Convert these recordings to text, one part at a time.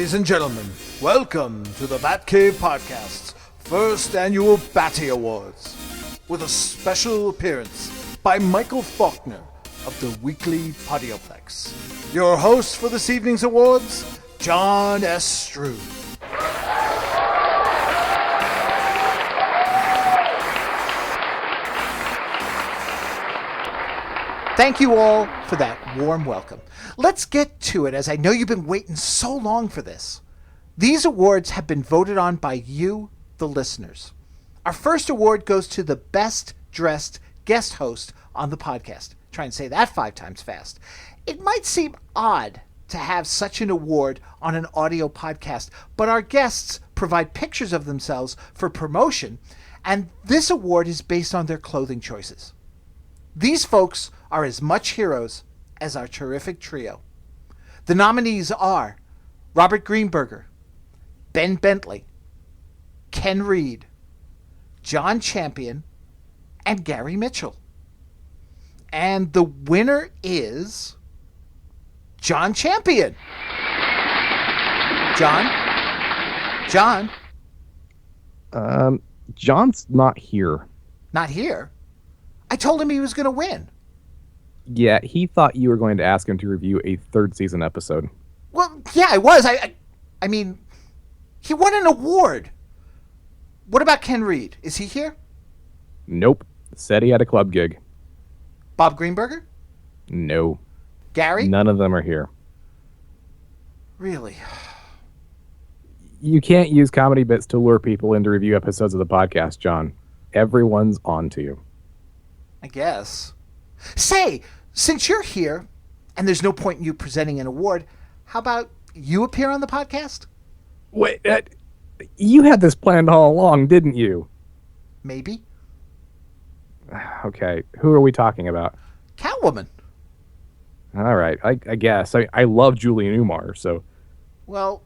Ladies and gentlemen, welcome to the Batcavepodcast's first annual Batty Awards, with a special appearance by Michael Falkner of the Weekly Podioplex. Your host for this evening's awards, John S. Struve. Thank you all for that warm welcome. Let's get to it, as I know you've been waiting so long for this. These awards have been voted on by you, the listeners. Our first award goes to the best dressed guest host on the podcast. Try and say that 5 times fast. It might seem odd to have such an award on an audio podcast, but our guests provide pictures of themselves for promotion, and this award is based on their clothing choices. These folks are as much heroes as our terrific trio. The nominees are Robert Greenberger, Ben Bentley, Ken Reed, John Champion, and Gary Mitchell. And the winner is John Champion. John? John's not here. Not here? I told him he was going to win. Yeah, he thought you were going to ask him to review a 3rd season episode. Well, yeah, I was. I mean, he won an award. What about Ken Reed? Is he here? Nope. Said he had a club gig. Bob Greenberger? No. Gary? None of them are here. Really? You can't use comedy bits to lure people into review episodes of the podcast, John. Everyone's on to you. I guess. Say, since you're here, and there's no point in you presenting an award, how about you appear on the podcast? Wait, you had this planned all along, didn't you? Maybe. Okay, who are we talking about? Catwoman. All right, I guess. I love Julie Newmar, so... Well,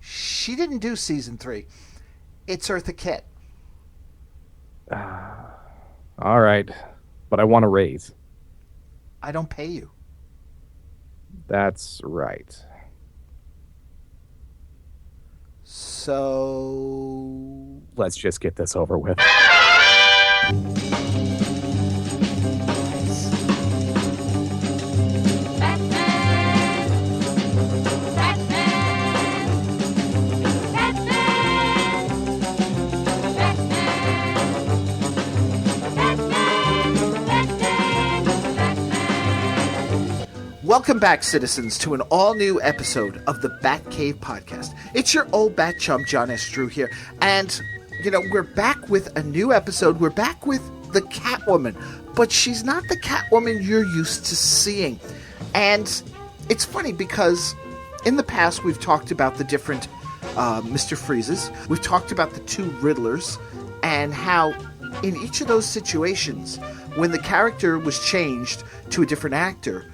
she didn't do season 3. It's Eartha Kitt. All right, but I want a raise. I don't pay you. That's right. So... Let's just get this over with. Welcome back, citizens, to an all-new episode of the Batcave Podcast. It's your old bat chum, John S. Drew here, and, we're back with a new episode. We're back with the Catwoman, but she's not the Catwoman you're used to seeing. And it's funny because in the past we've talked about the different Mr. Freezes. We've talked about the 2 Riddlers, and how in each of those situations, when the character was changed to a different actor,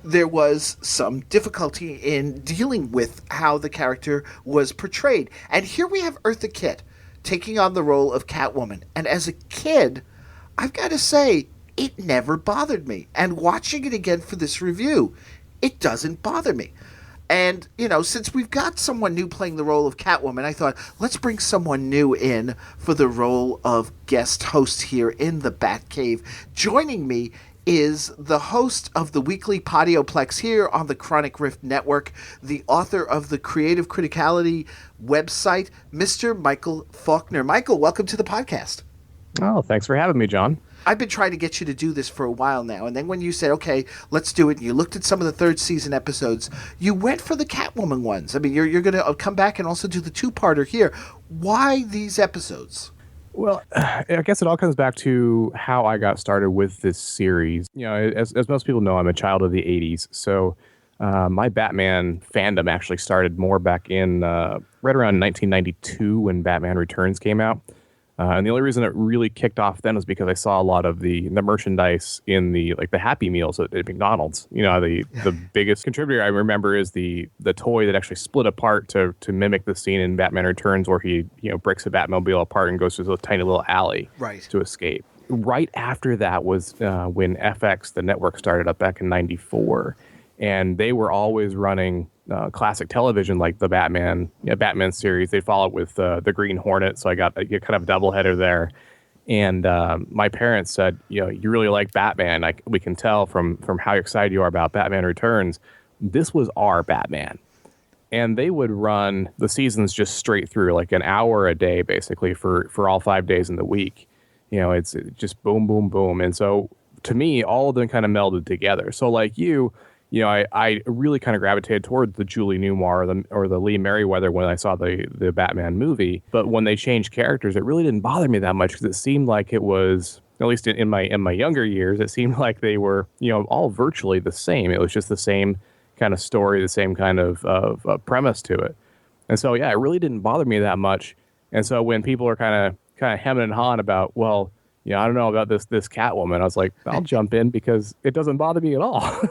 there was some difficulty in dealing with how the character was portrayed. And here we have Eartha Kitt taking on the role of Catwoman. And as a kid, I've got to say, it never bothered me. And watching it again for this review, it doesn't bother me. And, since we've got someone new playing the role of Catwoman, I thought, let's bring someone new in for the role of guest host here in the Batcave. Joining me is the host of the Weekly Podioplex here on the Chronic Rift Network, the author of the Creative Criticality website, Mr. Michael Falkner. Michael, welcome to the podcast. Oh, thanks for having me, John. I've been trying to get you to do this for a while now, and then when you said, okay, let's do it, and you looked at some of the 3rd season episodes, you went for the Catwoman ones. I mean, you're going to come back and also do the 2-parter here. Why these episodes? Well, I guess it all comes back to how I got started with this series. As most people know, I'm a child of the 80s, so my Batman fandom actually started more back in right around 1992 when Batman Returns came out. And the only reason it really kicked off then was because I saw a lot of the merchandise in the Happy Meals at McDonald's. The biggest contributor I remember is the toy that actually split apart to mimic the scene in Batman Returns where he breaks a Batmobile apart and goes to a tiny little alley to escape. Right after that was when FX, the network, started up back in '94, and they were always running classic television, like the Batman series. They follow it with the Green Hornet, so I got kind of a doubleheader there. And my parents said, you really like Batman. Like, we can tell from how excited you are about Batman Returns. This was our Batman. And they would run the seasons just straight through, like an hour a day, basically, for all 5 days in the week. It's just boom, boom, boom. And so to me, all of them kind of melded together. So like I really kind of gravitated towards the Julie Newmar or the Lee Merriweather when I saw the Batman movie. But when they changed characters, it really didn't bother me that much because it seemed like it was, at least in my younger years, it seemed like they were, all virtually the same. It was just the same kind of story, the same kind of premise to it. And so, yeah, it really didn't bother me that much. And so when people are kind of hemming and hawing about, well, I don't know about this Catwoman, I was like, I'll jump in because it doesn't bother me at all.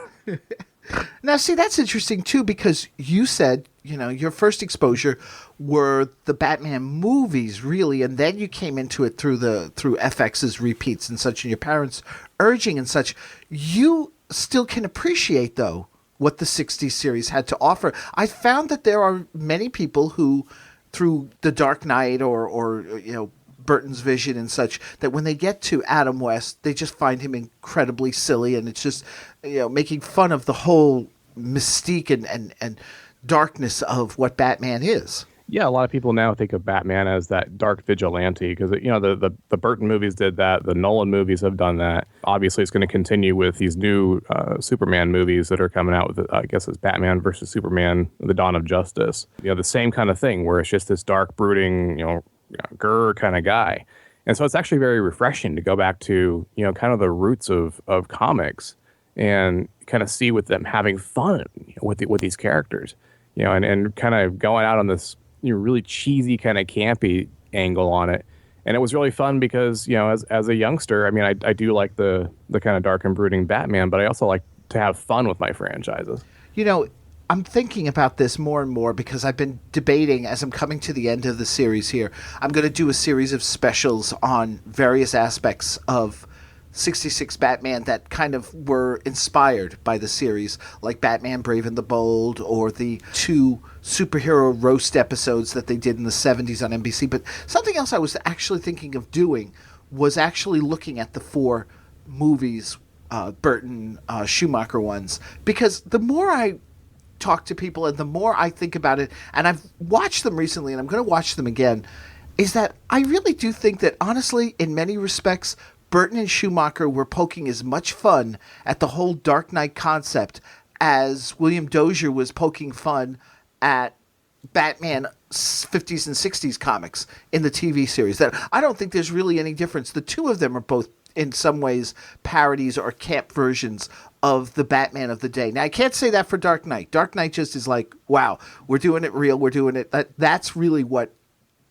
Now, see, that's interesting, too, because you said, your first exposure were the Batman movies, really, and then you came into it through FX's repeats and such, and your parents' urging and such. You still can appreciate, though, what the 60s series had to offer. I found that there are many people who, through The Dark Knight or Burton's Vision and such, that when they get to Adam West, they just find him incredibly silly, and it's just making fun of the whole mystique and darkness of what Batman is. Yeah, a lot of people now think of Batman as that dark vigilante because the Burton movies did that, the Nolan movies have done that. Obviously, it's going to continue with these new Superman movies that are coming out with, I guess, it's Batman versus Superman: The Dawn of Justice. The same kind of thing where it's just this dark, brooding, grr kind of guy. And so it's actually very refreshing to go back to, kind of the roots of comics and kind of see with them having fun with these characters, and kind of going out on this really cheesy kind of campy angle on it. And it was really fun because, as a youngster, I mean, I do like the kind of dark and brooding Batman, but I also like to have fun with my franchises. I'm thinking about this more and more because I've been debating as I'm coming to the end of the series here. I'm going to do a series of specials on various aspects of 66 Batman that kind of were inspired by the series, like Batman Brave and the Bold or the 2 superhero roast episodes that they did in the 70s on NBC. But something else I was actually thinking of doing was actually looking at the 4 movies, Burton, Schumacher ones, because the more I talk to people and the more I think about it, and I've watched them recently and I'm going to watch them again, is that I really do think that, honestly, in many respects, Burton and Schumacher were poking as much fun at the whole Dark Knight concept as William Dozier was poking fun at Batman 50s and 60s comics in the TV series. That I don't think there's really any difference. The two of them are both, in some ways, parodies or camp versions of the Batman of the day. Now, I can't say that for Dark Knight. Dark Knight just is like, wow, we're doing it real, we're doing it. That's really what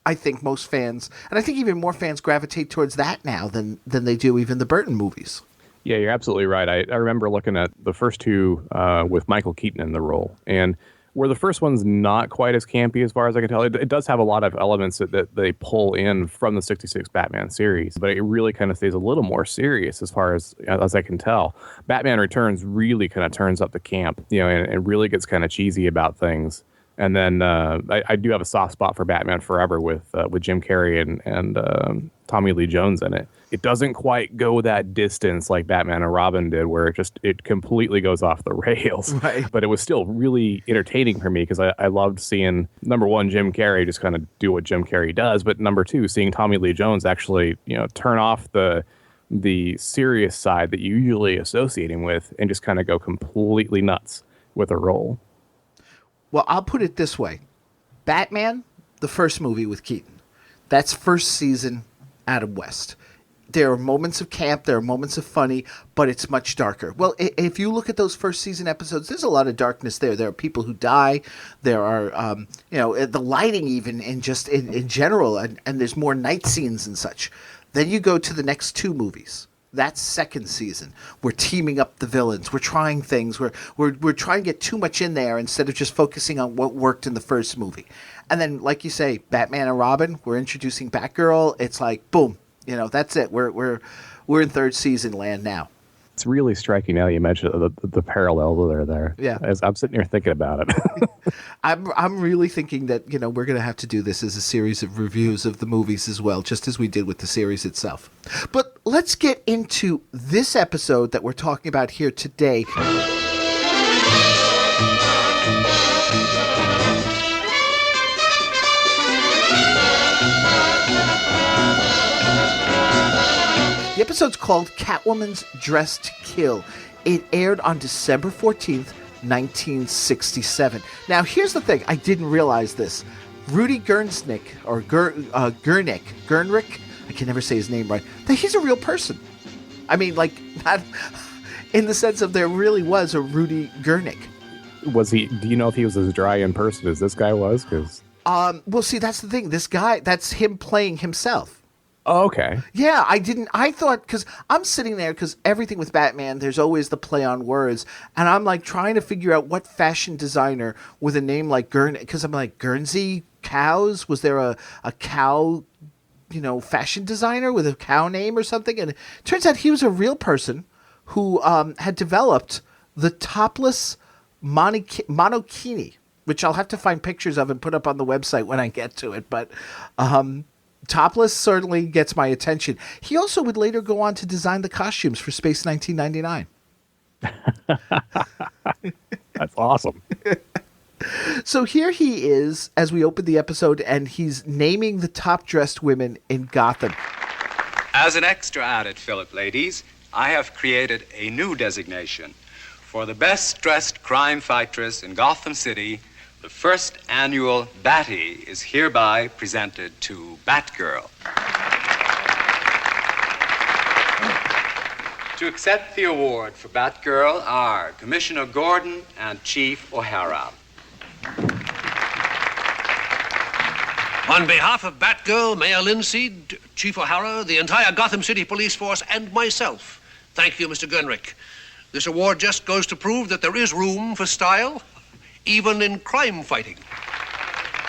I think most fans, and I think even more fans, gravitate towards that now than they do even the Burton movies. Yeah, you're absolutely right. I remember looking at the first 2 with Michael Keaton in the role, and where the first one's not quite as campy as far as I can tell. It does have a lot of elements that they pull in from the 66 Batman series, but it really kind of stays a little more serious as far as I can tell. Batman Returns really kind of turns up the camp, and really gets kind of cheesy about things. And then I do have a soft spot for Batman Forever with Jim Carrey and Tommy Lee Jones in it. It doesn't quite go that distance like Batman and Robin did, where it completely goes off the rails. Right. But it was still really entertaining for me because I loved seeing, number one, Jim Carrey just kind of do what Jim Carrey does, but number 2, seeing Tommy Lee Jones actually turn off the serious side that you usually associate him with and just kind of go completely nuts with a role. Well, I'll put it this way. Batman, the first movie with Keaton, that's first season Adam West. There are moments of camp, there are moments of funny, but it's much darker. Well, if you look at those first season episodes, there's a lot of darkness there. There are people who die. There are, the lighting even in general, and there's more night scenes and such. Then you go to the next 2 movies. That's second season. We're teaming up the villains. We're trying things. We're trying to get too much in there instead of just focusing on what worked in the first movie. And then, like you say, Batman and Robin. We're introducing Batgirl. It's like boom. That's it. We're in third season land now. It's really striking now you mentioned the parallel that are there. Yeah. As I'm sitting here thinking about it. I'm really thinking that, we're going to have to do this as a series of reviews of the movies as well, just as we did with the series itself. But let's get into this episode that we're talking about here today. The episode's called Catwoman's Dress to Kill. It aired on December 14th, 1967. Now, here's the thing. I didn't realize this. Rudy Gernrick, I can never say his name right, that he's a real person. I mean, like, not in the sense of there really was a Rudy Gernrick. Was he? Do you know if he was as dry in person as this guy was? Well, see, that's the thing. This guy, that's him playing himself. Oh, okay. Yeah, I thought, because I'm sitting there, because everything with Batman, there's always the play on words, and I'm like trying to figure out what fashion designer with a name like Guernsey, because I'm like, Guernsey cows? Was there a cow, fashion designer with a cow name or something? And it turns out he was a real person who had developed the topless monokini, which I'll have to find pictures of and put up on the website when I get to it, but topless certainly gets my attention. He also would later go on to design the costumes for Space 1999. That's awesome. So here he is as we open the episode, and he's naming the top-dressed women in Gotham. As an extra added fillip, ladies, I have created a new designation. For the best-dressed crime fightress in Gotham City, the first annual Batty is hereby presented to Batgirl. To accept the award for Batgirl are Commissioner Gordon and Chief O'Hara. On behalf of Batgirl, Mayor Linseed, Chief O'Hara, the entire Gotham City Police Force, and myself, thank you, Mr. Gernrick. This award just goes to prove that there is room for style, even in crime fighting.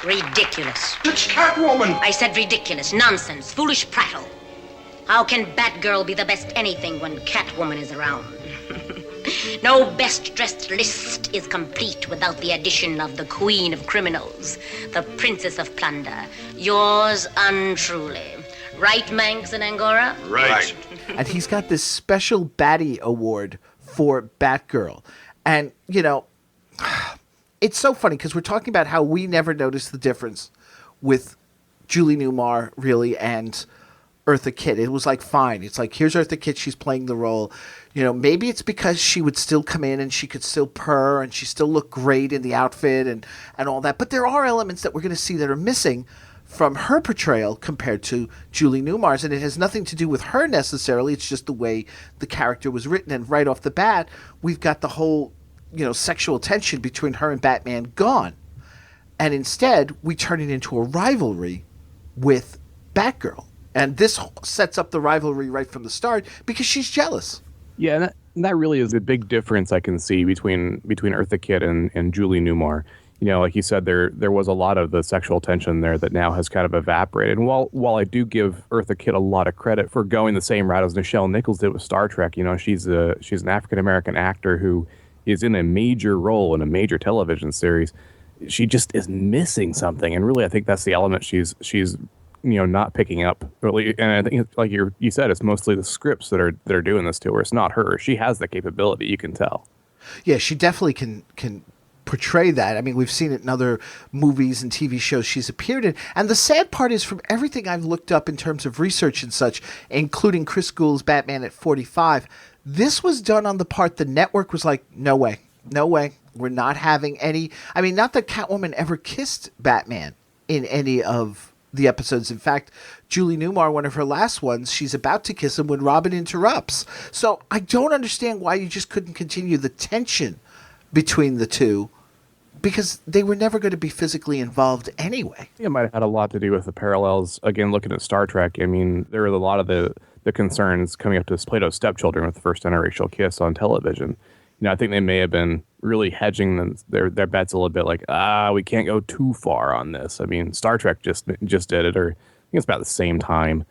Ridiculous. It's Catwoman! I said ridiculous. Nonsense. Foolish prattle. How can Batgirl be the best anything when Catwoman is around? No best-dressed list is complete without the addition of the Queen of Criminals, the Princess of Plunder, yours untruly. Right, Manx and Angora? Right. And he's got this special Batty award for Batgirl. And, it's so funny because we're talking about how we never noticed the difference with Julie Newmar, really, and Eartha Kitt. It was like, fine. It's like, here's Eartha Kitt. She's playing the role. Maybe it's because she would still come in and she could still purr and she still look great in the outfit and all that. But there are elements that we're going to see that are missing from her portrayal compared to Julie Newmar's. And it has nothing to do with her necessarily. It's just the way the character was written. And right off the bat, we've got the whole sexual tension between her and Batman gone. And instead, we turn it into a rivalry with Batgirl. And this sets up the rivalry right from the start because she's jealous. Yeah, and that really is the big difference I can see between Eartha Kitt and Julie Newmar. Like you said, there was a lot of the sexual tension there that now has kind of evaporated. And while I do give Eartha Kitt a lot of credit for going the same route as Nichelle Nichols did with Star Trek, she's an African-American actor who is in a major role in a major television series. She just is missing something, and really, I think that's the element she's not picking up. Really, and I think, like you said, it's mostly the scripts that are doing this to her. It's not her. She has the capability. You can tell. Yeah, she definitely can portray that. I mean, we've seen it in other movies and TV shows she's appeared in. And the sad part is, from everything I've looked up in terms of research and such, including Chris Gould's Batman at 45. This was done on the part the network was like, no way. We're not having any. I mean, not that Catwoman ever kissed Batman in any of the episodes. In fact, Julie Newmar, one of her last ones, she's about to kiss him when Robin interrupts. So I don't understand why you just couldn't continue the tension between the two, because they were never going to be physically involved anyway. It might have had a lot to do with the parallels. Again, looking at Star Trek, I mean, there were a lot of the concerns coming up to Plato's stepchildren with the first interracial kiss on television. I think they may have been really hedging their bets a little bit, like, we can't go too far on this. I mean, Star Trek just did it, or I think it's about the same time.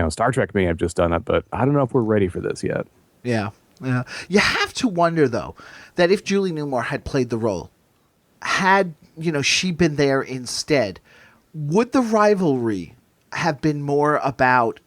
Star Trek may have just done it, but I don't know if we're ready for this yet. Yeah. Yeah. You have to wonder, though, that if Julie Newmar had played the role, had, she been there instead, would the rivalry have been more about,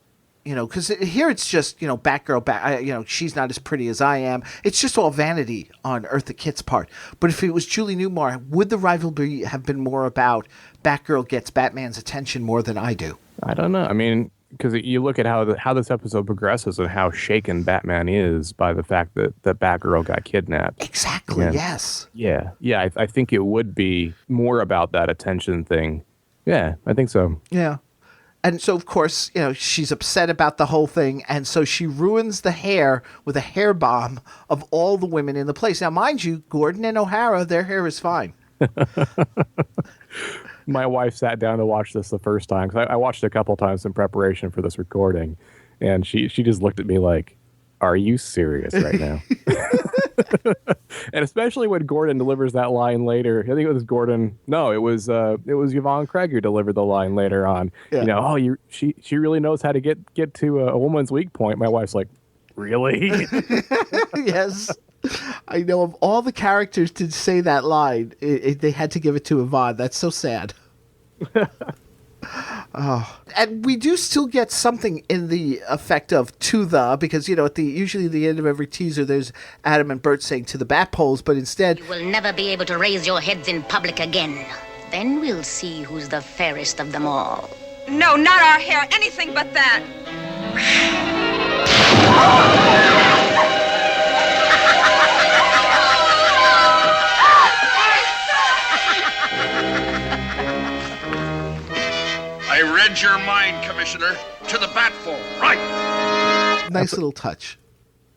because here it's just, Batgirl, she's not as pretty as I am. It's just all vanity on Eartha Kitt's part. But if it was Julie Newmar, would the rivalry have been more about Batgirl gets Batman's attention more than I do? I don't know. I mean, because you look at how this episode progresses and how shaken Batman is by the fact that Batgirl got kidnapped. Exactly, yes. Yeah. I think it would be more about that attention thing. Yeah, I think so. Yeah. And so, of course, she's upset about the whole thing, and so she ruins the hair with a hair bomb of all the women in the place. Now, mind you, Gordon and O'Hara, their hair is fine. My wife sat down to watch this the first time, because I watched it a couple times in preparation for this recording, and she just looked at me like, are you serious right now? And especially when Gordon delivers that line later. I think it was Gordon. No, it was Yvonne Craig who delivered the line later on. Yeah. She really knows how to get to a woman's weak point. My wife's like, really? Yes. I know of all the characters to say that line, they had to give it to Yvonne. That's so sad. Oh, and we do still get something in the effect of because at usually the end of every teaser there's Adam and Bert saying to the bat poles, but instead you will never be able to raise your heads in public again. Then we'll see who's the fairest of them all. No, not our hair, anything but that. I read your mind, Commissioner. To the bat pole, right? Nice little touch.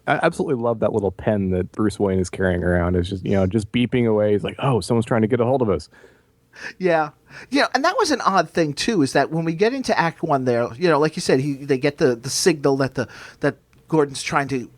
I absolutely love that little pen that Bruce Wayne is carrying around. It's just, just beeping away. He's like, oh, someone's trying to get a hold of us. Yeah. And that was an odd thing, too, is that when we get into Act 1 there, like you said, they get the signal that Gordon's trying to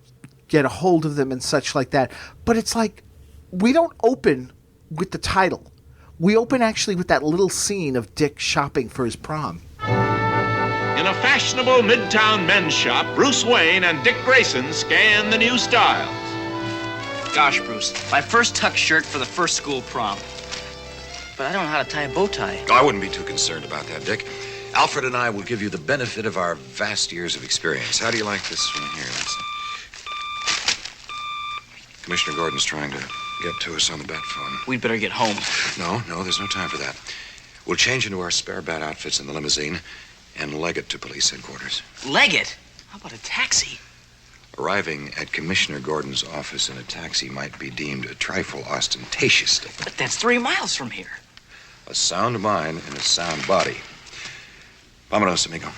get a hold of them and such like that. But it's like, we don't open with the title. We open actually with that little scene of Dick shopping for his prom. In a fashionable midtown men's shop, Bruce Wayne and Dick Grayson scan the new styles. Gosh, Bruce, my first tuck shirt for the first school prom. But I don't know how to tie a bow tie. I wouldn't be too concerned about that, Dick. Alfred and I will give you the benefit of our vast years of experience. How do you like this one here? Commissioner Gordon's trying to get to us on the bat phone. We'd better get home. No, there's no time for that. We'll change into our spare bat outfits in the limousine and leg it to police headquarters. Leg it? How about a taxi? Arriving at Commissioner Gordon's office in a taxi might be deemed a trifle ostentatious. But that's 3 miles from here. A sound mind and a sound body. Vámonos, amigo.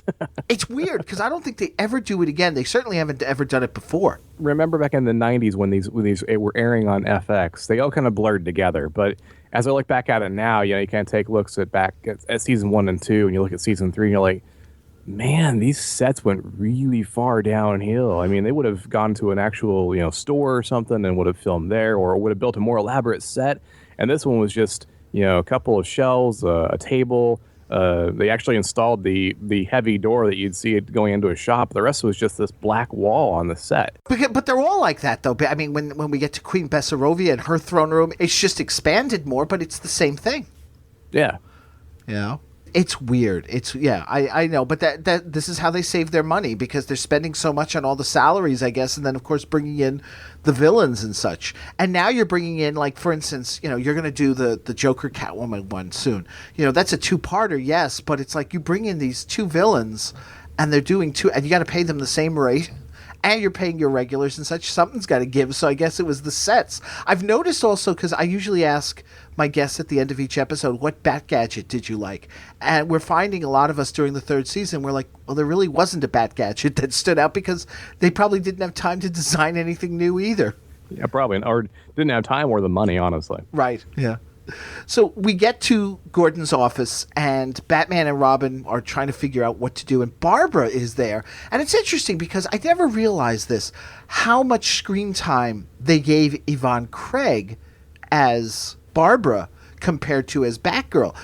It's weird because I don't think they ever do it again. They certainly haven't ever done it before. Remember back in the 90s when these were airing on FX, they all kind of blurred together. But as I look back at it now, you kind of take looks at season 1 and 2, and you look at season 3, and you're like, man, these sets went really far downhill. I mean, they would have gone to an actual store or something and would have filmed there, or would have built a more elaborate set. And this one was just a couple of shelves, a table. They actually installed the heavy door that you'd see it going into a shop. The rest was just this black wall on the set. But they're all like that, though. I mean, when we get to Queen Bessarabia and her throne room, it's just expanded more, but it's the same thing. Yeah. It's weird. I know, but that this is how they save their money because they're spending so much on all the salaries, I guess, and then of course bringing in the villains and such. And now you're bringing in, like, for instance, you're going to do the Joker Catwoman one soon. That's a 2-parter, yes, but it's like you bring in these 2 villains, and they're doing 2, and you got to pay them the same rate. And you're paying your regulars and such. Something's got to give. So I guess it was the sets. I've noticed also, because I usually ask my guests at the end of each episode, what bat gadget did you like? And we're finding a lot of us during the 3rd season, we're like, well, there really wasn't a bat gadget that stood out because they probably didn't have time to design anything new either. Yeah, probably. Or didn't have time or the money, honestly. Right, yeah. So we get to Gordon's office, and Batman and Robin are trying to figure out what to do, and Barbara is there. And it's interesting because I never realized this, how much screen time they gave Yvonne Craig as Barbara compared to as Batgirl.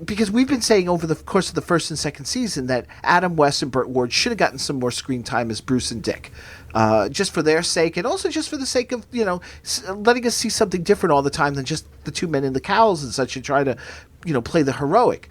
because we've been saying over the course of the first and second season that Adam West and Burt Ward should have gotten some more screen time as Bruce and Dick, just for their sake, and also just for the sake of, letting us see something different all the time than just the two men in the cowls and such, and try to, play the heroic.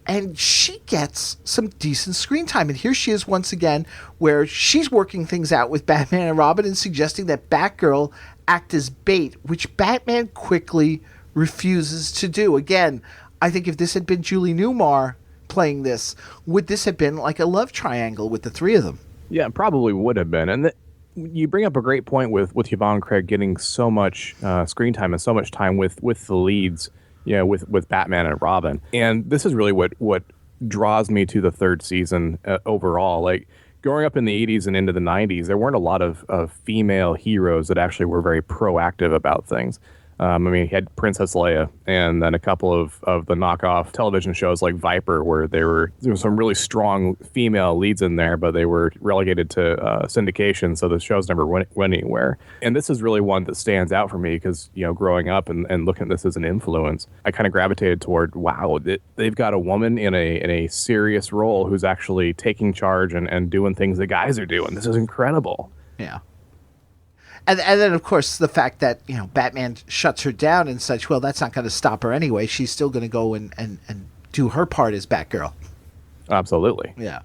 And she gets some decent screen time. And here she is once again, where she's working things out with Batman and Robin and suggesting that Batgirl act as bait, which Batman quickly refuses to do. Again, I think if this had been Julie Newmar playing this, would this have been like a love triangle with the three of them? Yeah, it probably would have been. And you bring up a great point with Yvonne Craig getting so much screen time and so much time with the leads, with Batman and Robin. And this is really what draws me to the third season overall. Like, growing up in the 80s and into the 90s, there weren't a lot of female heroes that actually were very proactive about things. You had Princess Leia, and then a couple of the knockoff television shows like Viper, where there were some really strong female leads in there, but they were relegated to syndication, so the shows never went anywhere. And this is really one that stands out for me because, growing up and looking at this as an influence, I kind of gravitated toward, wow, they've got a woman in a serious role who's actually taking charge and doing things that guys are doing. This is incredible. Yeah. And then, of course, the fact that, Batman shuts her down and such, well, that's not going to stop her anyway. She's still going to go and do her part as Batgirl. Absolutely. Yeah.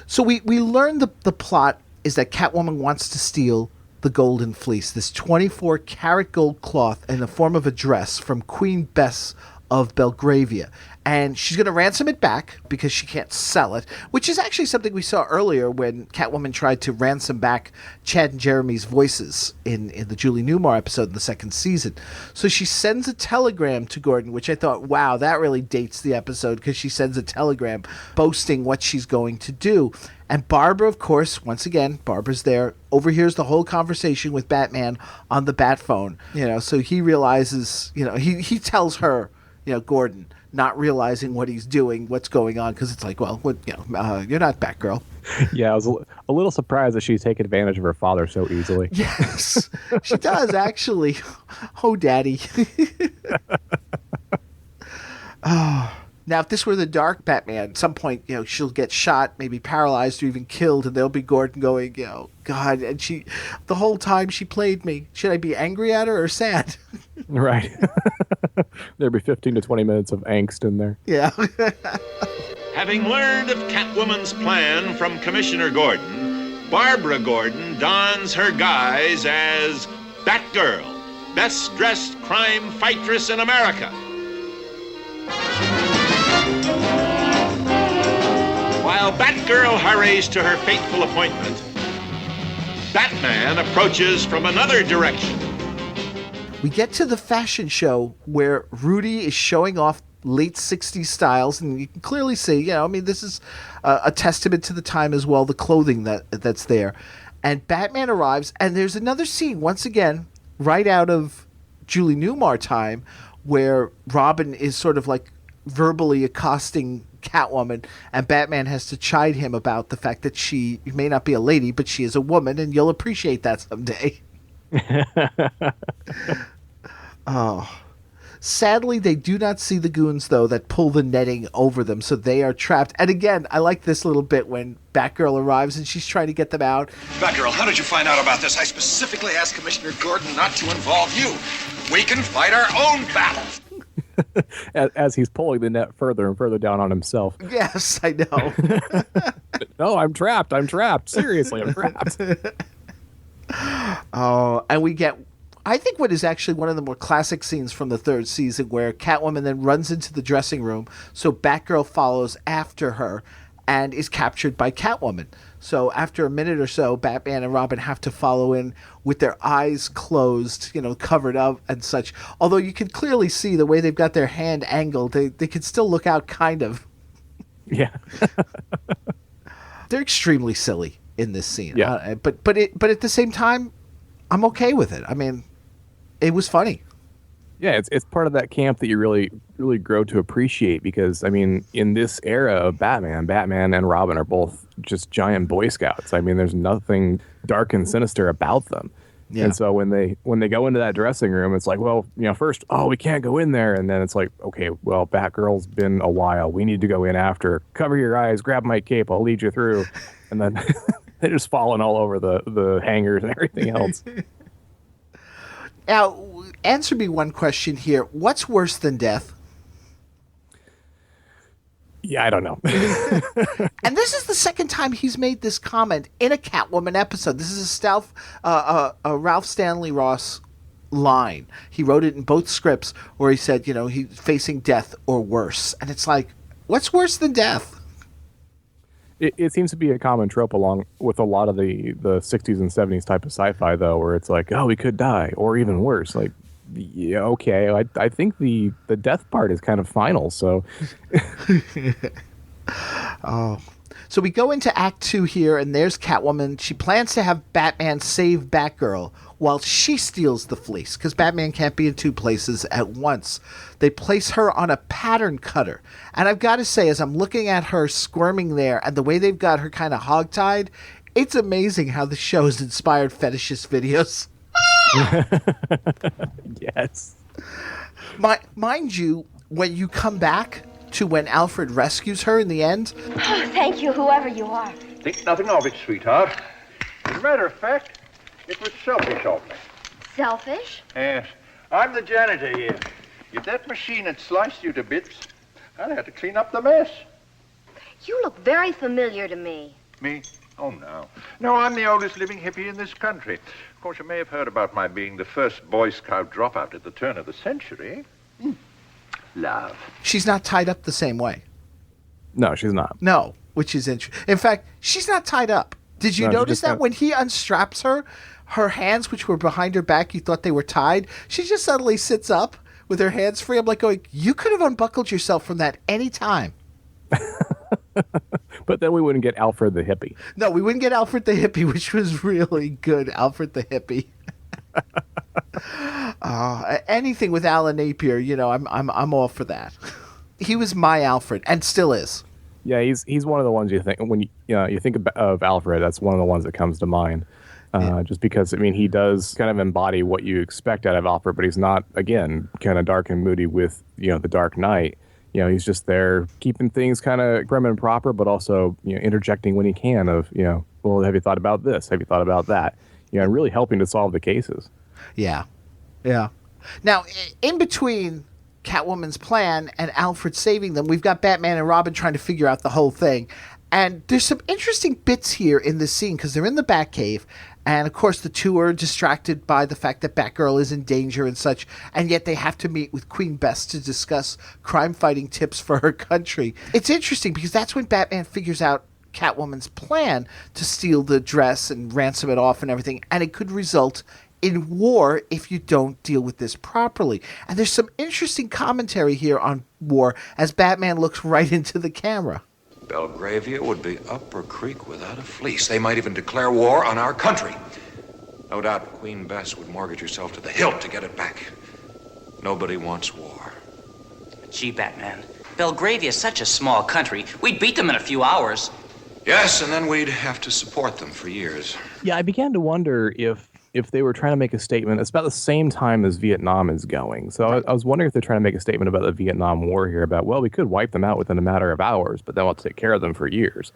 So we learn the plot is that Catwoman wants to steal the Golden Fleece, this 24-karat gold cloth in the form of a dress from Queen Bess of Belgravia. And she's going to ransom it back because she can't sell it, which is actually something we saw earlier when Catwoman tried to ransom back Chad and Jeremy's voices in the Julie Newmar episode in the second season. So she sends a telegram to Gordon, which I thought, wow, that really dates the episode, because she sends a telegram boasting what she's going to do. And Barbara, of course, once again, Barbara's there, overhears the whole conversation with Batman on the Bat phone. So he realizes, he tells her, Gordon, not realizing what he's doing, what's going on, because it's like, well, you're not Batgirl. Yeah, I was a little surprised that she's taken advantage of her father so easily. Yes, she does, actually. Oh, Daddy. Oh. Now, if this were the dark Batman, at some point, she'll get shot, maybe paralyzed or even killed, and there'll be Gordon going, God, and the whole time she played me. Should I be angry at her or sad? Right. There'd be 15 to 20 minutes of angst in there. Yeah. Having learned of Catwoman's plan from Commissioner Gordon, Barbara Gordon dons her guise as Batgirl, best-dressed crime fightress in America. While Batgirl hurries to her fateful appointment, Batman approaches from another direction. We get to the fashion show where Rudy is showing off late 60s styles, and you can clearly see, this is a testament to the time as well, the clothing that's there. And Batman arrives, and there's another scene, once again, right out of Julie Newmar time, where Robin is sort of like verbally accosting Catwoman, and Batman has to chide him about the fact that she may not be a lady, but she is a woman, and you'll appreciate that someday. Oh. Sadly, they do not see the goons, though, that pull the netting over them, so they are trapped. And again, I like this little bit when Batgirl arrives and she's trying to get them out. Batgirl, how did you find out about this? I specifically asked Commissioner Gordon not to involve you. We can fight our own battles. As he's pulling the net further and further down on himself. Yes, I know. No, I'm trapped. Seriously, I'm trapped. Oh, and we get, I think, what is actually one of the more classic scenes from the third season, where Catwoman then runs into the dressing room, so Batgirl follows after her and is captured by Catwoman. So after a minute or so, Batman and Robin have to follow in with their eyes closed, covered up and such. Although you can clearly see the way they've got their hand angled, they can still look out, kind of. Yeah. They're extremely silly in this scene. Yeah. But at the same time, I'm okay with it. I mean, it was funny. Yeah, it's part of that camp that you really grow to appreciate, because, I mean, in this era of Batman and Robin are both just giant Boy Scouts. I mean, there's nothing dark and sinister about them. Yeah. And so when they go into that dressing room, it's like, well, first, we can't go in there. And then it's like, okay, well, Batgirl's been a while. We need to go in after. Cover your eyes, grab my cape, I'll lead you through. And then they're just falling all over the hangers and everything else. Now, answer me one question here. What's worse than death? Yeah, I don't know. And this is the second time he's made this comment in a Catwoman episode. This is a Ralph Stanley Ross line. He wrote it in both scripts where he said, he's facing death or worse. And it's like, what's worse than death? It seems to be a common trope along with a lot of the 60s and 70s type of sci-fi, though, where it's like, oh, we could die, or even worse. Like, yeah, okay, I think the death part is kind of final, so... Oh. So we go into Act 2 here, and there's Catwoman. She plans to have Batman save Batgirl while she steals the fleece, because Batman can't be in two places at once. They place her on a pattern cutter. And I've got to say, as I'm looking at her squirming there, and the way they've got her kind of hogtied, it's amazing how the show has inspired fetishist videos. Yes. Mind you, when you come back to when Alfred rescues her in the end... Oh, thank you, whoever you are. Think nothing of it, sweetheart. As a matter of fact, it was selfish of me. Selfish? Yes. I'm the janitor here. If that machine had sliced you to bits, I'd have to clean up the mess. You look very familiar to me. Me? Oh, no. No, I'm the oldest living hippie in this country. Of course, you may have heard about my being the first Boy Scout dropout at the turn of the century. Love. She's not tied up the same way. No, she's not. No, which is interesting. In fact, she's not tied up. Did you notice that when he unstraps her, her hands, which were behind her back, you thought they were tied, she just suddenly sits up with her hands free. I'm like going, you could have unbuckled yourself from that any time. But then we wouldn't get Alfred the hippie. No, we wouldn't get Alfred the hippie, which was really good. Alfred the hippie. Anything with Alan Napier, I'm all for that. He was my Alfred, and still is. Yeah, he's one of the ones you think when you think of Alfred. That's one of the ones that comes to mind. Just because he does kind of embody what you expect out of Alfred, but he's not, again, kind of dark and moody with the Dark Knight. He's just there keeping things kind of prim and proper, but also interjecting when he can. Well, have you thought about this? Have you thought about that? And really helping to solve the cases. Yeah. Now, in between Catwoman's plan and Alfred saving them, we've got Batman and Robin trying to figure out the whole thing. And there's some interesting bits here in this scene because they're in the Batcave. And, of course, the two are distracted by the fact that Batgirl is in danger and such. And yet they have to meet with Queen Bess to discuss crime-fighting tips for her country. It's interesting because that's when Batman figures out Catwoman's plan to steal the dress and ransom it off and everything. And it could result in war if you don't deal with this properly. And there's some interesting commentary here on war as Batman looks right into the camera. Belgravia would be Upper Creek without a fleece. They might even declare war on our country. No doubt Queen Bess would mortgage herself to the hilt to get it back. Nobody wants war. Gee, Batman, Belgravia is such a small country. We'd beat them in a few hours. Yes, and then we'd have to support them for years. Yeah, I began to wonder if they were trying to make a statement. It's about the same time as Vietnam is going. So I was wondering if they're trying to make a statement about the Vietnam War here about, well, we could wipe them out within a matter of hours, but then we'll take care of them for years.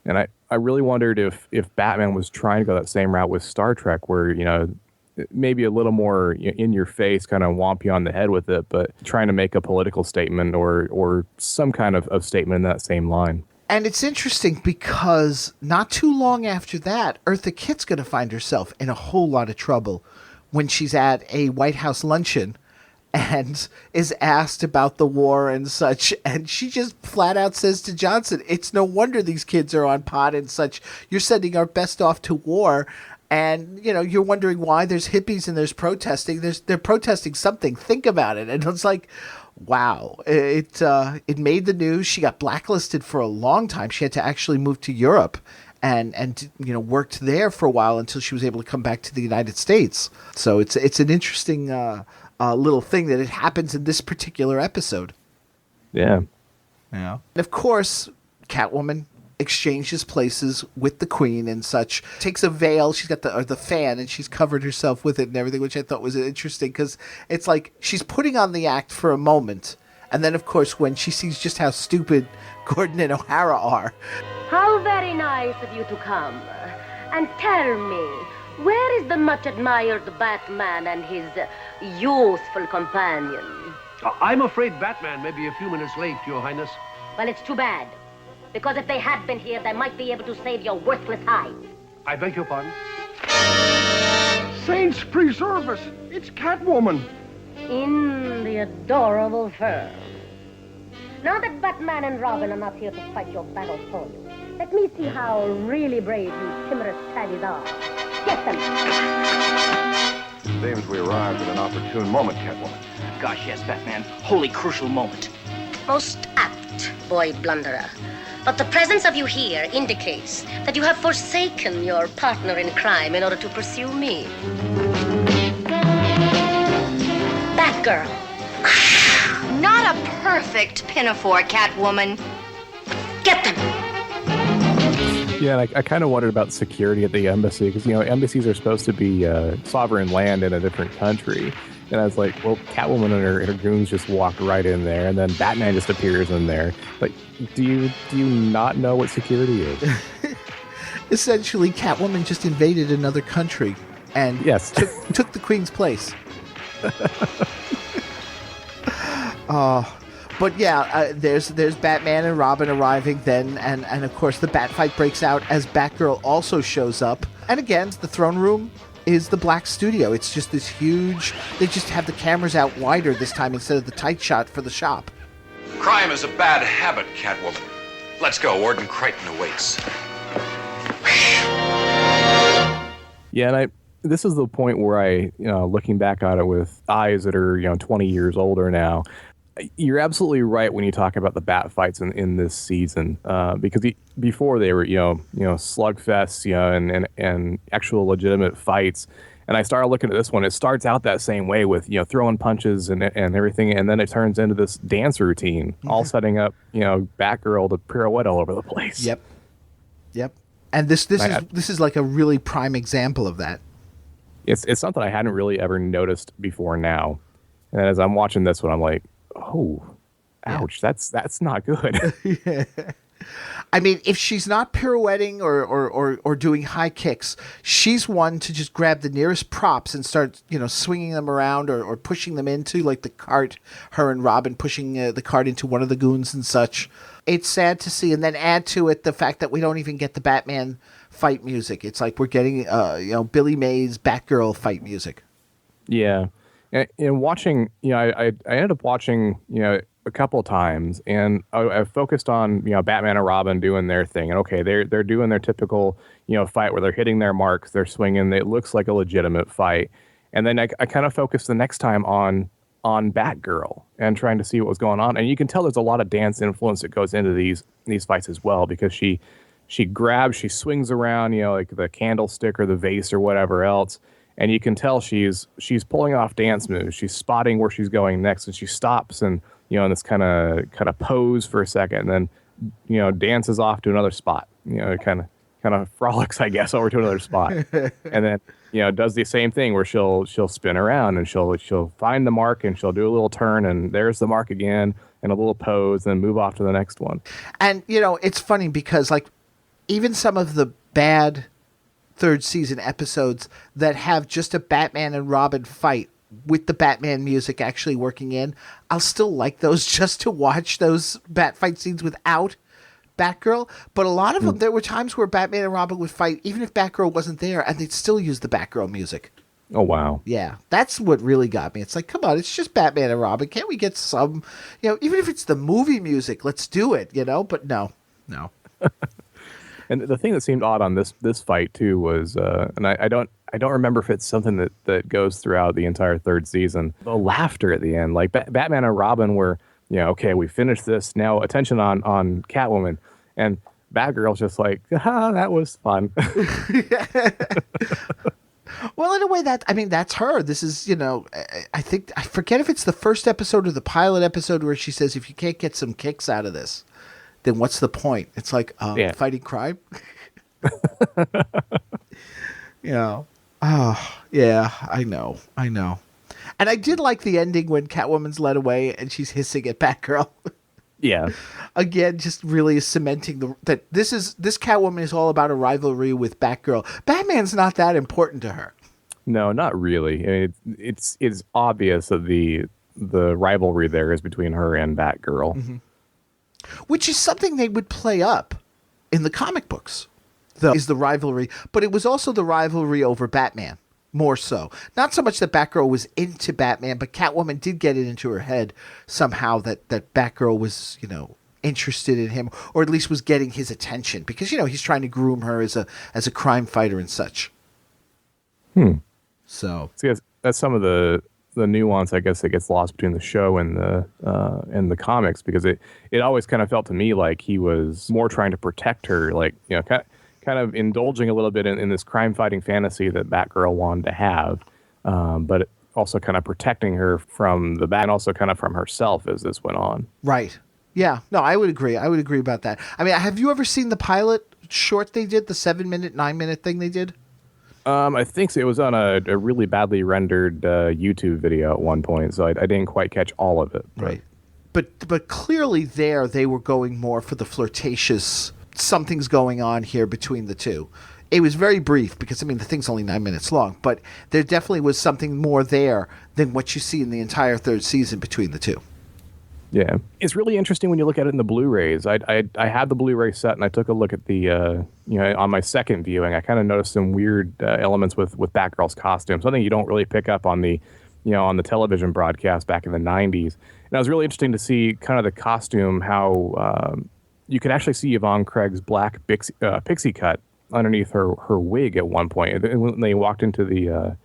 And I really wondered if Batman was trying to go that same route with Star Trek where, maybe a little more in your face, kind of whomp you on the head with it, but trying to make a political statement or some kind of statement in that same line. And it's interesting because not too long after that, Eartha Kitt's going to find herself in a whole lot of trouble when she's at a White House luncheon and is asked about the war and such. And she just flat out says to Johnson, it's no wonder these kids are on pot and such. You're sending our best off to war. And, you're wondering why there's hippies and there's protesting. They're protesting something. Think about it. And it's like, wow, it made the news. She got blacklisted for a long time. She had to actually move to Europe and worked there for a while until she was able to come back to the United States. So it's an interesting little thing that it happens in this particular episode. Yeah. And of course, Catwoman exchanges places with the queen and such. Takes a veil, she's got the fan, and she's covered herself with it and everything, which I thought was interesting because it's like she's putting on the act for a moment, and then of course when she sees just how stupid Gordon and O'Hara are. How very nice of you to come. And tell me, where is the much admired Batman and his youthful companion? I'm afraid Batman may be a few minutes late, Your Highness. Well, it's too bad. Because if they had been here, they might be able to save your worthless hide. I beg your pardon? Saints preserve us! It's Catwoman! In the adorable fur. Now that Batman and Robin are not here to fight your battles for you, let me see how really brave you timorous caddies are. Get them! Seems we arrived at an opportune moment, Catwoman. Gosh, yes, Batman. Holy crucial moment. Most apt, boy blunderer. But the presence of you here indicates that you have forsaken your partner in crime in order to pursue me. Batgirl. Not a perfect pinafore, Catwoman. Get them! Yeah, and I kind of wondered about security at the embassy because, embassies are supposed to be sovereign land in a different country. And I was like, well, Catwoman and her goons just walked right in there, and then Batman just appears in there. Like, do you not know what security is? Essentially, Catwoman just invaded another country and yes. took the Queen's place. But yeah, there's Batman and Robin arriving then, and of course the bat fight breaks out as Batgirl also shows up. And again, the throne room is the black studio. It's just this huge... They just have the cameras out wider this time instead of the tight shot for the shop. Crime is a bad habit, Catwoman. Let's go. Warden Crichton awaits. Yeah, and this is the point where I, looking back on it with eyes that are, 20 years older now, you're absolutely right when you talk about the bat fights in this season, because before they were, slugfests, and actual legitimate fights. And I started looking at this one. It starts out that same way with, throwing punches and everything. And then it turns into this dance routine, all setting up, Batgirl to pirouette all over the place. Yep. And this is like a really prime example of that. It's something I hadn't really ever noticed before now. And as I'm watching this one, I'm like, oh, ouch, yeah. That's not good. Yeah. I mean, if she's not pirouetting or doing high kicks, she's one to just grab the nearest props and start, swinging them around or pushing them into, like the cart, her and Robin pushing the cart into one of the goons and such. It's sad to see. And then add to it the fact that we don't even get the Batman fight music. It's like we're getting, Billy Mays' Batgirl fight music. Yeah. And watching, I ended up watching, a couple of times, and I focused on, Batman and Robin doing their thing. And okay, they're doing their typical, fight where they're hitting their marks, they're swinging. It looks like a legitimate fight. And then I kind of focused the next time on Batgirl and trying to see what was going on. And you can tell there's a lot of dance influence that goes into these fights as well, because she grabs, she swings around, like the candlestick or the vase or whatever else. And you can tell she's pulling off dance moves. She's spotting where she's going next, and she stops and, in this kind of pose for a second, and then, dances off to another spot. Kind of frolics, I guess, over to another spot. And then, does the same thing where she'll spin around and she'll find the mark and she'll do a little turn, and there's the mark again, and a little pose, and move off to the next one. And, it's funny because, like, even some of the bad third season episodes that have just a Batman and Robin fight with the Batman music actually working in, I'll still like those just to watch those bat fight scenes without Batgirl. But a lot of them, there were times where Batman and Robin would fight even if Batgirl wasn't there, and they'd still use the Batgirl music. Oh, wow. Yeah, that's what really got me. It's like, come on, it's just Batman and Robin. Can't we get some, even if it's the movie music, let's do it, But no. And the thing that seemed odd on this fight too was, and I don't remember if it's something that goes throughout the entire third season, the laughter at the end. Like Batman and Robin were, okay, we finished this. Now attention on Catwoman, and Batgirl's just like, that was fun. Well, in a way that's her. This is, I think, I forget if it's the first episode or the pilot episode where she says, if you can't get some kicks out of this, then what's the point? It's like fighting crime. Oh, yeah, I know. And I did like the ending when Catwoman's led away and she's hissing at Batgirl. Yeah. Again, just really cementing that this Catwoman is all about a rivalry with Batgirl. Batman's not that important to her. No, not really. I mean, it's obvious that the rivalry there is between her and Batgirl. Mm-hmm. Which is something they would play up in the comic books, though, is the rivalry. But it was also the rivalry over Batman, more so. Not so much that Batgirl was into Batman, but Catwoman did get it into her head somehow that Batgirl was, interested in him, or at least was getting his attention. Because, he's trying to groom her as a crime fighter and such. So that's some of the nuance, I guess, that gets lost between the show and the comics, because it always kind of felt to me like he was more trying to protect her, like, kind of indulging a little bit in this crime fighting fantasy that Batgirl wanted to have, but also kind of protecting her from the Bat and also kind of from herself as this went on. Right. Yeah. No, I would agree. I would agree about that. I mean, have you ever seen the pilot short they did, the 7-minute, 9-minute thing they did? I think so. It was on a really badly rendered YouTube video at one point, so I didn't quite catch all of it. Right. But clearly there they were going more for the flirtatious, something's going on here between the two. It was very brief because, the thing's only 9 minutes long, but there definitely was something more there than what you see in the entire third season between the two. Yeah. It's really interesting when you look at it in the Blu-rays. I had the Blu-ray set and I took a look at the, on my second viewing, I kind of noticed some weird elements with Batgirl's costume, something you don't really pick up on the, on the television broadcast back in the 90s. And it was really interesting to see kind of the costume, how you could actually see Yvonne Craig's black pixie cut underneath her wig at one point when they walked into the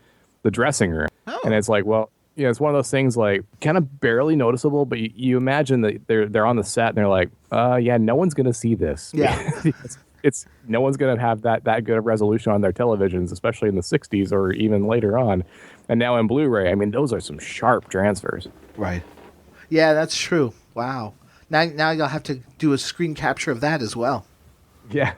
dressing room. Oh. And it's like, well, it's one of those things like kind of barely noticeable, but you imagine that they're on the set and they're like, no one's going to see this. Yeah. it's no one's going to have that good of resolution on their televisions, especially in the 60s or even later on. And now in Blu-ray, those are some sharp transfers. Right. Yeah, that's true. Wow. Now you'll have to do a screen capture of that as well. Yeah.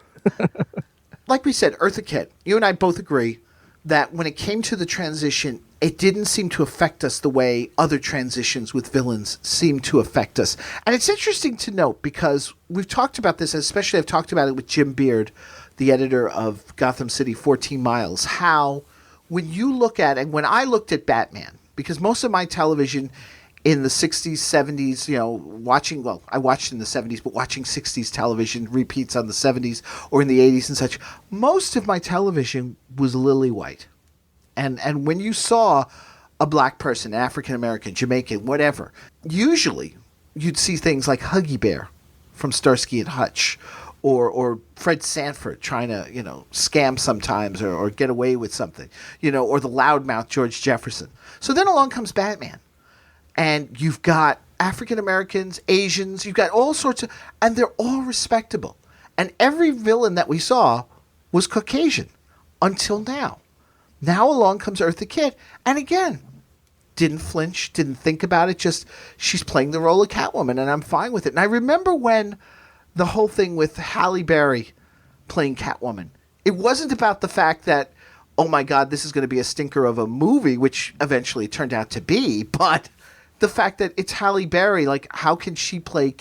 Like we said, Eartha Kitt, you and I both agree that when it came to the transition, it didn't seem to affect us the way other transitions with villains seem to affect us. And it's interesting to note because we've talked about this, especially I've talked about it with Jim Beard, the editor of Gotham City 14 Miles, how when you look at, and when I looked at Batman, because most of my television in the 60s, 70s, I watched in the 70s, but watching 60s television repeats on the 70s or in the 80s and such, most of my television was lily white. And when you saw a black person, African-American, Jamaican, whatever, usually you'd see things like Huggy Bear from Starsky and Hutch or Fred Sanford trying to, scam sometimes or get away with something, or the loudmouth George Jefferson. So then along comes Batman. And you've got African-Americans, Asians, you've got all sorts of, and they're all respectable. And every villain that we saw was Caucasian until now. Now along comes Eartha Kitt, and again, didn't flinch, didn't think about it, just she's playing the role of Catwoman, and I'm fine with it. And I remember when the whole thing with Halle Berry playing Catwoman, it wasn't about the fact that, oh my God, this is going to be a stinker of a movie, which eventually it turned out to be, but the fact that it's Halle Berry, like, how can she play?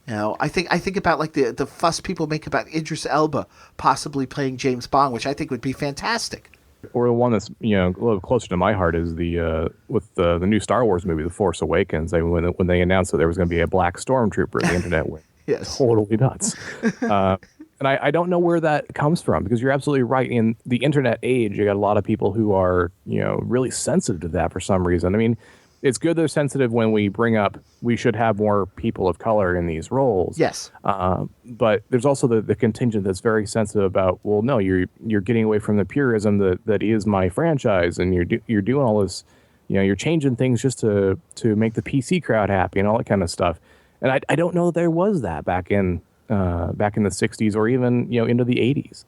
I think about like the fuss people make about Idris Elba possibly playing James Bond, which I think would be fantastic. Or the one that's a little closer to my heart is the with the new Star Wars movie, The Force Awakens. When they announced that there was going to be a black stormtrooper, the internet went totally nuts. And I don't know where that comes from, because you're absolutely right. In the internet age, you got a lot of people who are really sensitive to that for some reason. It's good they're sensitive when we bring up we should have more people of color in these roles. Yes. But there's also the contingent that's very sensitive about, well, no, you're getting away from the purism that is my franchise, and you're doing all this, you're changing things just to make the PC crowd happy and all that kind of stuff. And I don't know that there was that back in the 60s or even into the 80s.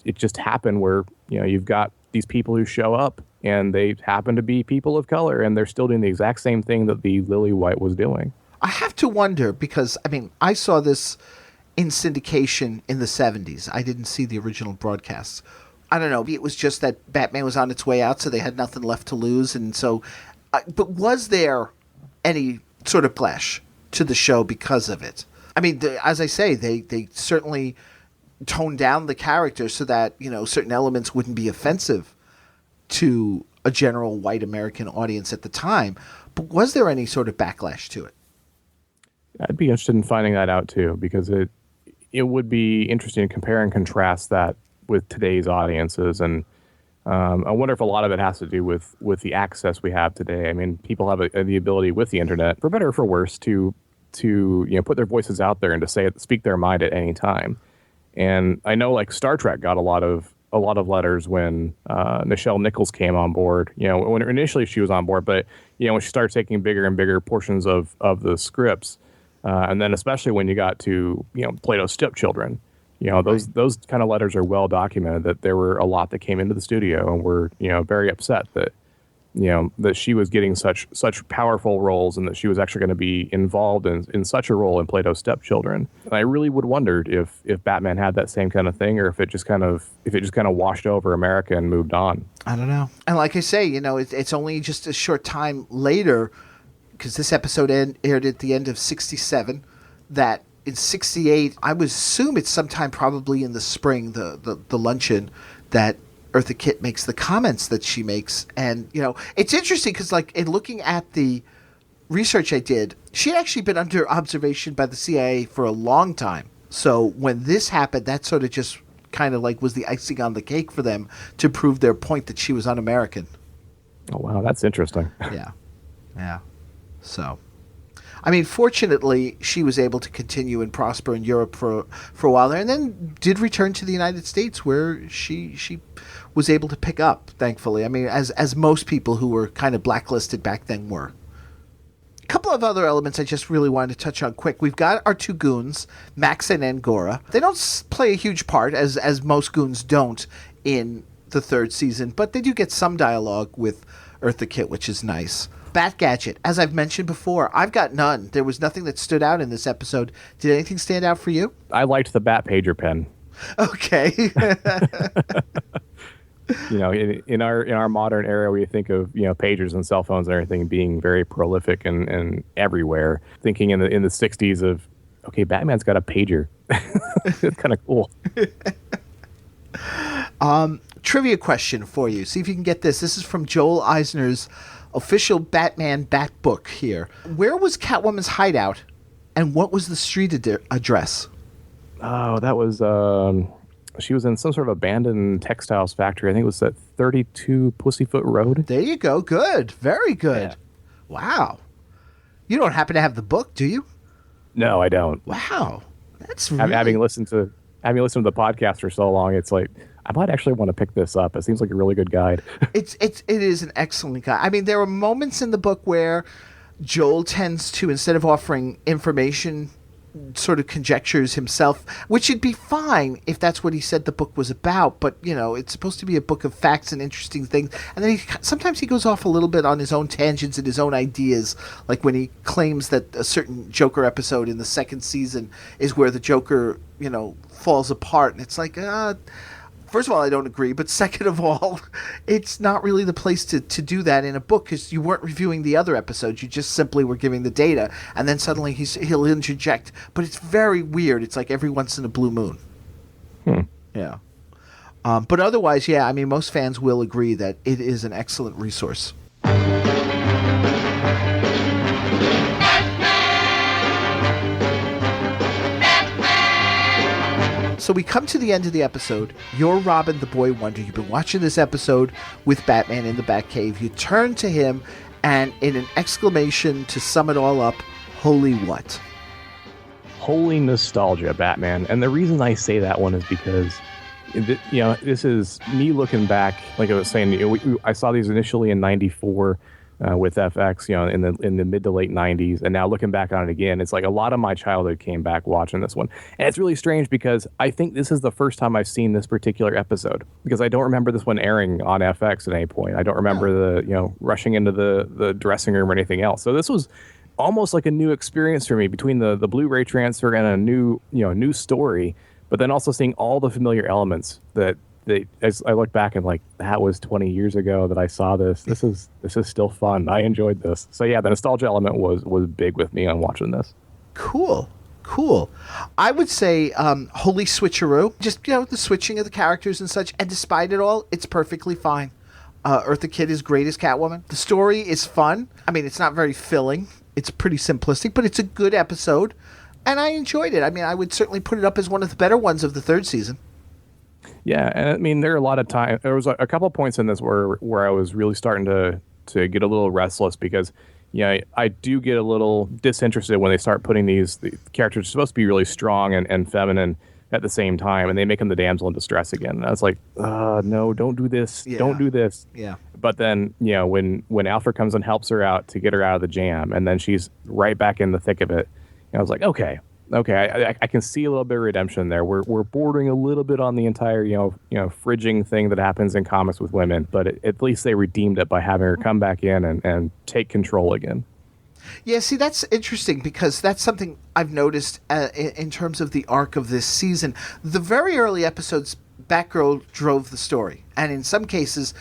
It just happened where you've got these people who show up and they happen to be people of color, and they're still doing the exact same thing that the Lily White was doing. I have to wonder because, I mean, I saw this in syndication in the 70s. I didn't see the original broadcasts. I don't know. It was just that Batman was on its way out, so they had nothing left to lose. And so, but was there any sort of backlash to the show because of it? I mean, as I say, they certainly toned down the character so that, you know, certain elements wouldn't be offensive to a general white American audience at the time. But was there any sort of backlash to it? I'd be interested in finding that out too, because it would be interesting to compare and contrast that with today's audiences. And I wonder if a lot of it has to do with the access we have today. I mean, people have the ability with the internet, for better or for worse, to put their voices out there and to speak their mind at any time. And I know, like, Star Trek got a lot of letters when Nichelle Nichols came on board. You know, when initially she was on board, but when she started taking bigger and bigger portions of the scripts, and then especially when you got to Plato's Stepchildren, those kind of letters are well documented that there were a lot that came into the studio and were very upset that that she was getting such powerful roles and that she was actually going to be involved in such a role in Plato's Stepchildren. And I really would wondered if Batman had that same kind of thing, or if it just kind of washed over America and moved on. I don't know. And like I say, it's only just a short time later, because this episode aired at the end of 67, that in 68, I would assume it's sometime probably in the spring, the luncheon, that Eartha Kitt makes the comments that she makes. And, it's interesting because, like, in looking at the research I did, she had actually been under observation by the CIA for a long time. So when this happened, that sort of just kind of like was the icing on the cake for them to prove their point that she was un-American. Oh, wow. That's interesting. Yeah. Yeah. So, I mean, fortunately, she was able to continue and prosper in Europe for a while there, and then did return to the United States, where she was able to pick up, thankfully. I mean, as most people who were kind of blacklisted back then were. A couple of other elements I just really wanted to touch on quick. We've got our two goons, Max and Angora. They don't play a huge part, as most goons don't in the third season, but they do get some dialogue with Eartha Kitt, which is nice. Bat Gadget, as I've mentioned before, I've got none. There was nothing that stood out in this episode. Did anything stand out for you? I liked the Bat Pager pen. Okay. In our modern era, we think of pagers and cell phones and everything being very prolific and everywhere. Thinking in the 60s of, okay, Batman's got a pager. It's kind of cool. Trivia question for you. See if you can get this. This is from Joel Eisner's official Batman Bat book here. Where was Catwoman's hideout, and what was the street address? Oh, that was she was in some sort of abandoned textiles factory. I think it was at 32 Pussyfoot Road. There you go. Good. Very good. Yeah. Wow. You don't happen to have the book, do you? No, I don't. Wow. That's really... Having listened to the podcast for so long, it's like, I might actually want to pick this up. It seems like a really good guide. It is an excellent guide. I mean, there are moments in the book where Joel tends to, instead of offering information, sort of conjectures himself, which would be fine if that's what he said the book was about. But, it's supposed to be a book of facts and interesting things. And then sometimes he goes off a little bit on his own tangents and his own ideas, like when he claims that a certain Joker episode in the second season is where the Joker, falls apart. And it's like, first of all, I don't agree, but second of all, it's not really the place to do that in a book, because you weren't reviewing the other episodes. You just simply were giving the data, and then suddenly he'll interject. But it's very weird. It's like every once in a blue moon. Yeah. But otherwise, yeah, I mean, most fans will agree that it is an excellent resource. So we come to the end of the episode. You're Robin the Boy Wonder. You've been watching this episode with Batman in the Batcave. You turn to him, and in an exclamation to sum it all up, holy what? Holy nostalgia, Batman. And the reason I say that one is because, this is me looking back. Like I was saying, I saw these initially in 94. With FX, in the mid to late 90s, and now looking back on it again, it's like a lot of my childhood came back watching this one. And it's really strange because I think this is the first time I've seen this particular episode, because I don't remember this one airing on FX at any point. I don't remember the rushing into the dressing room or anything else. So this was almost like a new experience for me between the Blu-ray transfer and a new story, but then also seeing all the familiar elements that as I look back and like, that was 20 years ago that I saw this. This is still fun. I enjoyed this. So yeah, the nostalgia element was big with me on watching this. Cool. I would say holy switcheroo. Just, the switching of the characters and such. And despite it all, it's perfectly fine. Eartha Kitt is great as Catwoman. The story is fun. I mean, it's not very filling. It's pretty simplistic, but it's a good episode. And I enjoyed it. I mean, I would certainly put it up as one of the better ones of the third season. Yeah, and I mean, there are a lot of times. There was a couple of points in this where I was really starting to get a little restless because, I do get a little disinterested when they start putting the characters supposed to be really strong and feminine at the same time, and they make them the damsel in distress again. And I was like, no, don't do this. Yeah. Don't do this. Yeah. But then, when Alfred comes and helps her out to get her out of the jam, and then she's right back in the thick of it, I was like, okay, I can see a little bit of redemption there. We're bordering a little bit on the entire, fridging thing that happens in comics with women, but at least they redeemed it by having her come back in and take control again. Yeah, see, that's interesting because that's something I've noticed in terms of the arc of this season. The very early episodes, Batgirl drove the story. And in some cases,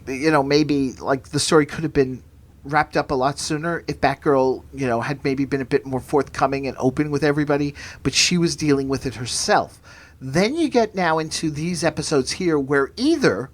maybe like the story could have been wrapped up a lot sooner if Batgirl, had maybe been a bit more forthcoming and open with everybody, but she was dealing with it herself. Then you get now into these episodes here where either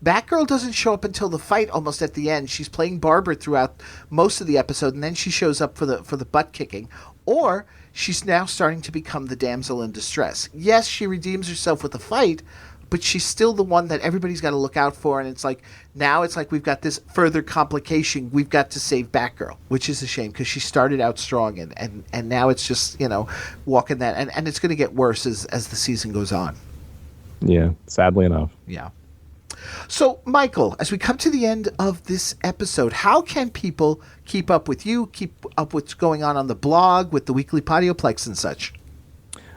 Batgirl doesn't show up until the fight almost at the end. She's playing Barbara throughout most of the episode, and then she shows up for the butt kicking. Or she's now starting to become the damsel in distress. Yes, she redeems herself with the fight, but she's still the one that everybody's got to look out for. And it's like, now it's like we've got this further complication. We've got to save Batgirl, which is a shame because she started out strong and now it's just, walking that. And it's going to get worse as the season goes on. Yeah, sadly enough. Yeah. So, Michael, as we come to the end of this episode, how can people keep up with you, keep up with what's going on the blog, with the Weekly Podioplex and such?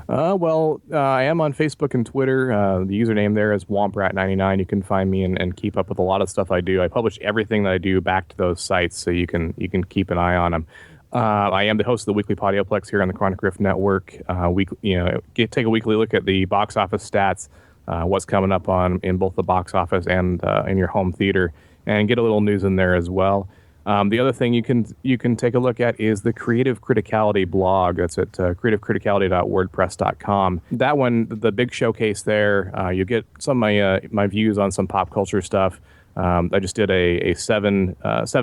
I am on Facebook and Twitter. The username there is Womprat99. You can find me and keep up with a lot of stuff I do. I publish everything that I do back to those sites, so you can keep an eye on them. I am the host of the Weekly Podioplex here on the Chronic Rift Network. Take a weekly look at the box office stats, what's coming up in both the box office and in your home theater, and get a little news in there as well. The other thing you can take a look at is the Creative Criticality blog. That's at creativecriticality.wordpress.com. That one, the big showcase there, you get some of my views on some pop culture stuff. I just did a 7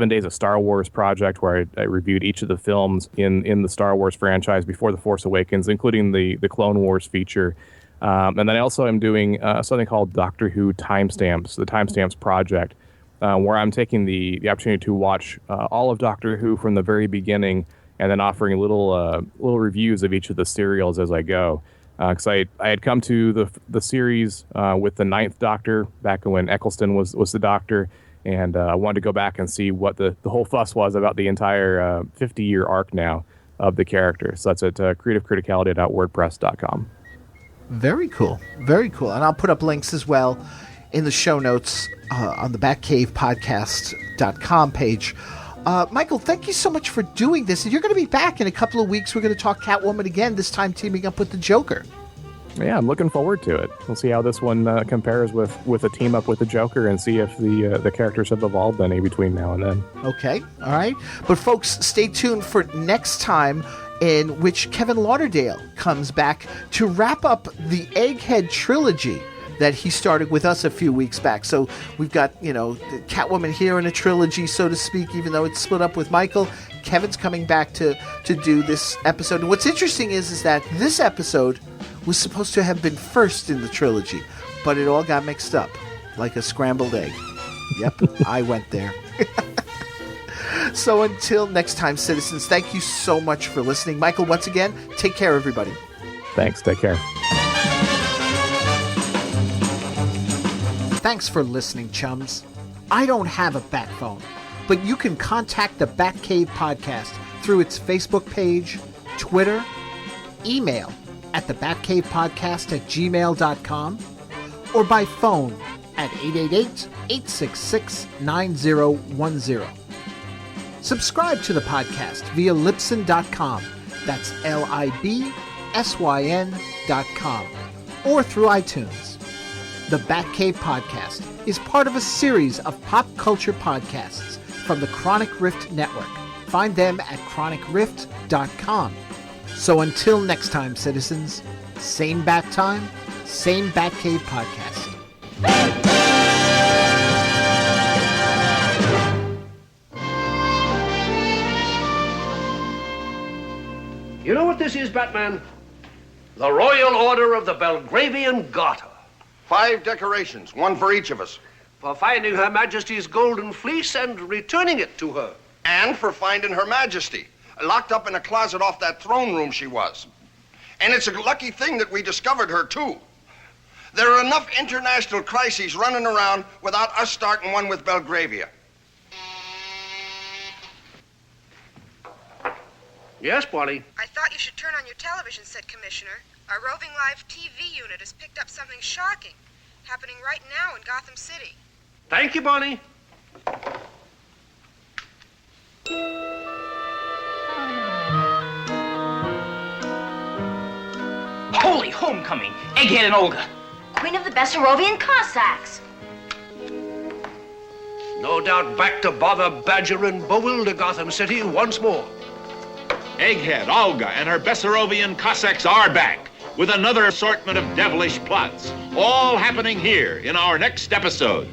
days of Star Wars project where I reviewed each of the films in the Star Wars franchise before The Force Awakens, including the Clone Wars feature. And then I also am doing something called Doctor Who Timestamps, the Timestamps Project, where I'm taking the opportunity to watch all of Doctor Who from the very beginning and then offering little reviews of each of the serials as I go. Because I had come to the series with the 9th Doctor back when Eccleston was the Doctor, and I wanted to go back and see what the whole fuss was about the entire 50-year arc now of the character. So that's at creativecriticality.wordpress.com. Very cool. Very cool. And I'll put up links as well in the show notes on the batcavepodcast.com page. Michael, thank you so much for doing this. And you're going to be back in a couple of weeks. We're going to talk Catwoman again, this time teaming up with the Joker. Yeah, I'm looking forward to it. We'll see how this one compares with a team up with the Joker and see if the characters have evolved any between now and then. Okay, all right. But folks, stay tuned for next time, in which Kevin Lauderdale comes back to wrap up the Egghead trilogy that he started with us a few weeks back. So we've got, Catwoman here in a trilogy, so to speak, even though it's split up with Michael. Kevin's coming back to do this episode. And what's interesting is that this episode was supposed to have been first in the trilogy, but it all got mixed up like a scrambled egg. Yep, I went there. So until next time, citizens, thank you so much for listening. Michael, once again, take care, everybody. Thanks. Take care. Thanks for listening, chums. I don't have a bat phone, but you can contact the Batcave Podcast through its Facebook page, Twitter, email at thebatcavepodcast@gmail.com, or by phone at 888-866-9010. Subscribe to the podcast via Libsyn.com. That's LIBSYN.com. Or through iTunes. The Batcave Podcast is part of a series of pop culture podcasts from the Chronic Rift Network. Find them at chronicrift.com. So until next time, citizens, same bat time, same Batcave Podcast. You know what this is, Batman? The Royal Order of the Belgravian Garter. 5 decorations, one for each of us. For finding Her Majesty's golden fleece and returning it to her. And for finding Her Majesty, locked up in a closet off that throne room she was. And it's a lucky thing that we discovered her, too. There are enough international crises running around without us starting one with Belgravia. Yes, Bonnie? I thought you should turn on your television set, Commissioner. Our roving live TV unit has picked up something shocking, happening right now in Gotham City. Thank you, Bonnie. Holy homecoming! Egghead and Olga. Queen of the Bessarabian Cossacks. No doubt back to bother Badger and bewilder Gotham City once more. Egghead, Olga, and her Bessarabian Cossacks are back with another assortment of devilish plots, all happening here in our next episode.